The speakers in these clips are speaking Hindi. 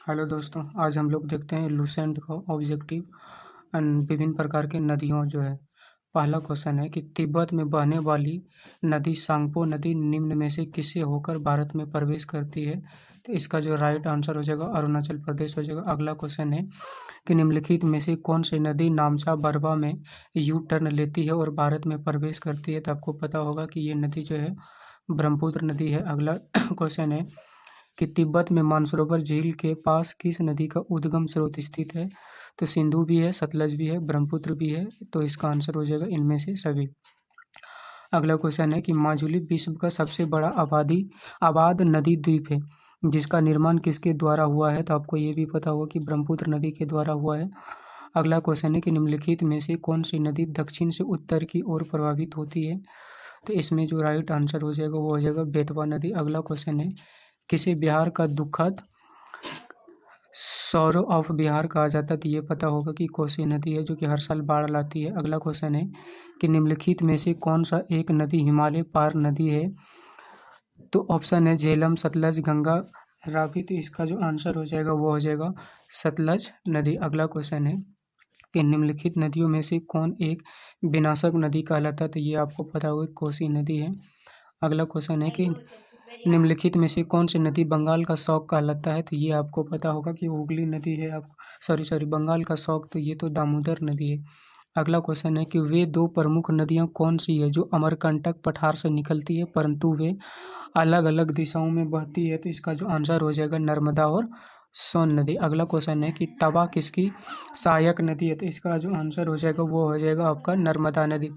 हेलो दोस्तों, आज हम लोग देखते हैं लूसेंट का ऑब्जेक्टिव विभिन्न प्रकार के नदियों जो है। पहला क्वेश्चन है कि तिब्बत में बहने वाली नदी सांगपो नदी निम्न में से किसे होकर भारत में प्रवेश करती है? तो इसका जो राइट आंसर हो जाएगा अरुणाचल प्रदेश हो जाएगा। अगला क्वेश्चन है कि निम्नलिखित में से कौन सी नदी नामचा बरवा में यू टर्न लेती है और भारत में प्रवेश करती है? तो आपको पता होगा कि ये नदी जो है ब्रह्मपुत्र नदी है। अगला क्वेश्चन है कि तिब्बत में मानसरोवर झील के पास किस नदी का उद्गम स्रोत स्थित है? तो सिंधु भी है, सतलज भी है, ब्रह्मपुत्र भी है। तो इसका आंसर हो जाएगा इनमें से सभी। अगला क्वेश्चन है कि माजुली विश्व का सबसे बड़ा आबाद नदी द्वीप है, जिसका निर्माण किसके द्वारा हुआ है? तो आपको ये भी पता होगा कि ब्रह्मपुत्र नदी के द्वारा हुआ है। अगला क्वेश्चन है कि निम्नलिखित में से कौन सी नदी दक्षिण से उत्तर की ओर प्रभावित होती है? तो इसमें जो राइट आंसर हो जाएगा वो हो जाएगा बेतवा नदी। अगला क्वेश्चन है किसे बिहार का दुखद सौरो ऑफ बिहार कहा जाता है? तो ये पता होगा कि कोसी नदी है, जो कि हर साल बाढ़ लाती है। अगला क्वेश्चन है कि निम्नलिखित में से कौन सा एक नदी हिमालय पार नदी है? तो ऑप्शन है झेलम, सतलज, गंगा, रावी। तो इसका जो आंसर हो जाएगा वो हो जाएगा सतलज नदी। अगला क्वेश्चन है कि निम्नलिखित नदियों में से कौन एक विनाशक नदी कहलाता है? तो ये आपको पता होगा कोसी नदी है। अगला क्वेश्चन है कि निम्नलिखित में से कौन सी नदी बंगाल का शौक कहलाता है? तो ये आपको पता होगा कि हुगली नदी है। आप बंगाल का शौक, तो ये तो दामोदर नदी है। अगला क्वेश्चन है कि वे दो प्रमुख नदियां कौन सी है जो अमरकंटक पठार से निकलती है परंतु वे अलग अलग दिशाओं में बहती है? तो इसका जो आंसर हो जाएगा नर्मदा और सोन नदी। अगला क्वेश्चन है कि तवा किसकी सहायक नदी है? तो इसका जो आंसर हो जाएगा वो हो जाएगा आपका नर्मदा नदी।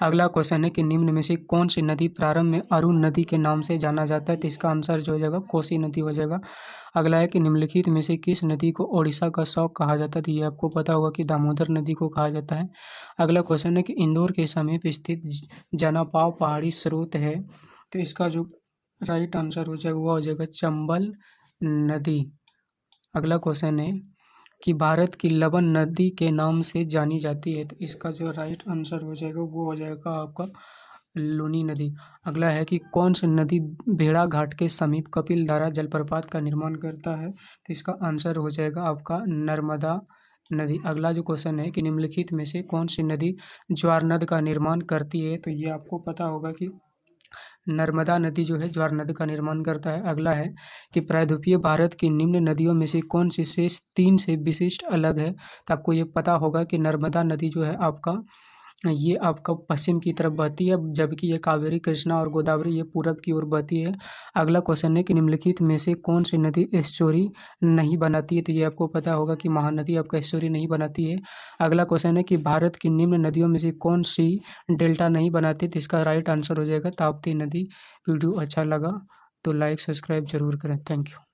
अगला क्वेश्चन है कि निम्न में से कौन सी नदी प्रारंभ में अरुण नदी के नाम से जाना जाता है? तो इसका आंसर जो हो जाएगा कोसी नदी हो जाएगा। अगला है कि निम्नलिखित में से किस नदी को ओडिशा का शौक कहा जाता है? तो ये आपको पता होगा कि दामोदर नदी को कहा जाता है। अगला क्वेश्चन है कि इंदौर के समीप स्थित जनापाव पहाड़ी स्रोत है, तो इसका जो राइट आंसर हो जाएगा वो हो जाएगा चंबल नदी। अगला क्वेश्चन है कि भारत की लवन नदी के नाम से जानी जाती है, तो इसका जो राइट आंसर हो जाएगा वो हो जाएगा आपका लूनी नदी। अगला है कि कौन सी नदी भेड़ाघाट के समीप कपिलधारा जलप्रपात का निर्माण करता है? तो इसका आंसर हो जाएगा आपका नर्मदा नदी। अगला जो क्वेश्चन है कि निम्नलिखित में से कौन सी नदी ज्वारनद का निर्माण करती है? तो ये आपको पता होगा कि नर्मदा नदी जो है ज्वारनद का निर्माण करता है। अगला है कि प्रायद्वीपीय भारत की निम्न नदियों में से कौन सी शेष तीन से विशिष्ट अलग है? तो आपको ये पता होगा कि नर्मदा नदी जो है ये आपका पश्चिम की तरफ बहती है, जबकि ये कावेरी, कृष्णा और गोदावरी ये पूरब की ओर बहती है। अगला क्वेश्चन है कि निम्नलिखित में से कौन सी नदी एस्चुरी नहीं बनाती है? तो ये आपको पता होगा कि महानदी आपका एस्चुरी नहीं बनाती है। अगला क्वेश्चन है कि भारत की निम्न नदियों में से कौन सी डेल्टा नहीं बनाती? तो इसका राइट आंसर हो जाएगा ताप्ती नदी। वीडियो अच्छा लगा तो लाइक सब्सक्राइब जरूर करें। Thank you.